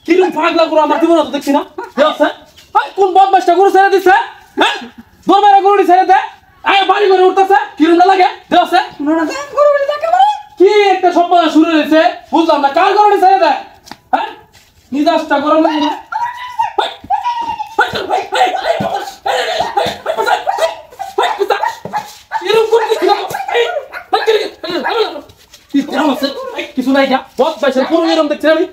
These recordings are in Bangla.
কিরম পাগলা করে আমার জীবন তো দেখছি না দেওছে হাই কোন বদমাশটা করে ছেড়ে দিছে হ্যাঁ দরবারে গরুড়ি ছেড়ে দে আয় বাড়ি করে উঠতেছে কিরম না লাগে দেওছে নোনা দেন গরুড়ি দেখে বলে কি একটা সম্পদ শুরু হয়েছে বুঝলাম না কার গরুড়ি ছেড়ে দে হ্যাঁ নিজাসটা গরম লাগে না কিছু নাই বহুত পয়সা গরু এরম দেখছি আমি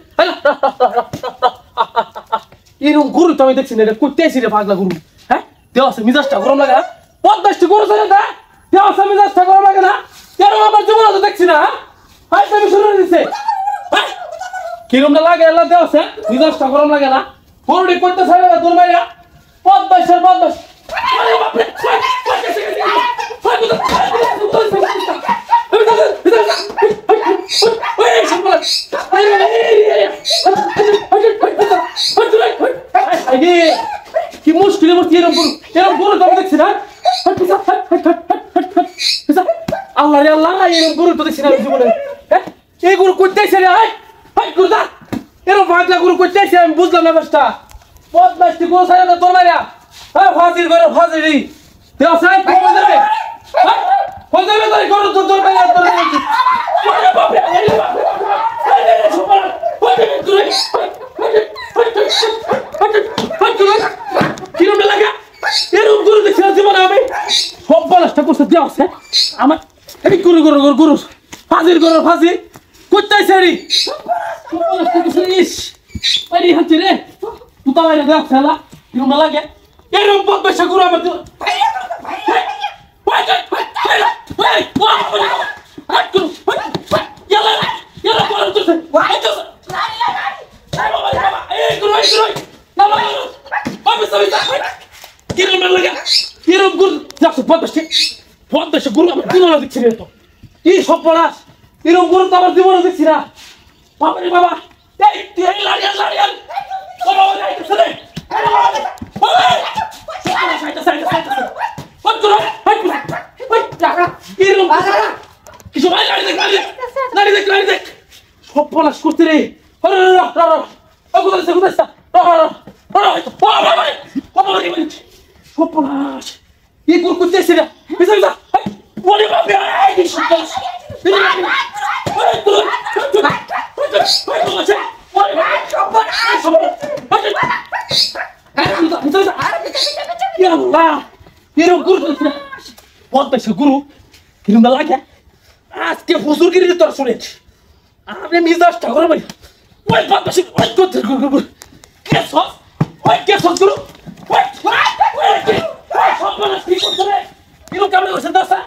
এরম গরু তো আমি দেখছি না এটা করতে আসি রে পাগলা গরু হ্যাঁ দেওয়া আছে মিজাজটা গরম লাগে না বহুত বাইশটি গরু ছেড়ে দেয় দেওয়া আছে মিজাজটা গরম লাগে না কেন আমার জীবন তো দেখছি না হ্যাঁ তুমি শুরু দিচ্ছে কিরমটা লাগে আল্লাহ দেওয়া আছে মিজাজটা গরম লাগে না গরুটি করতে চাই না তোর ভাইয়া বহুত বাইশের বহুত বাইশ কি মুশকিল এরকম গরু তো দেখছি না আল্লাহ রে আল্লাহ এরকম গরু তো দেখছি না জীবনে এই গরু করতে আসে রে গুরুদা এরকম পাগলা গরু করতে আসে আমি বুঝলাম না বেশটা বদমাইশটি গরু ছাড়া না তোর মারিয়া হ্যাঁ ফাজিল গরু ফাজিলি দেওয়া সাহেব কবে যাবে কবে যাবে তোর গরু তোর মারিয়া তোর কিরমটা লাগা এরকম গরু দেখছি না জীবনে আমি সব বলাসটা করছে দেওয়া আছে আমার এই গরু গরু গরু গরু ফাজিল গরু ফাজিল কোথায় সারি আরে হাতে রে তুই তাহলে দেখ খেলা কিরমটা লাগে এরকম বদমাইশা গরু আমার এরকম গরু তো আমার জীবনে দেখছি না বাবারে বাবা এই লাড়িয়ান লাড়িয়ান কিছু ভাই লাড়ি দেখ লাড়ি দেখ লাড়ি দেখ সব পলাশ করতে রে সব পলাশ এই গরু করতে এসে না বলে বাবা গুরু কিরম লাগে আজকে প্রচুর গিরি তোর শুনেছি আমি মিজাজটা করে ভাই ওই বদমাশি ওই করতে গুরু কে সস ওই কে সস গুরু ওই সব মানে কি করতে রে কিরম কেমন করছেন দাসা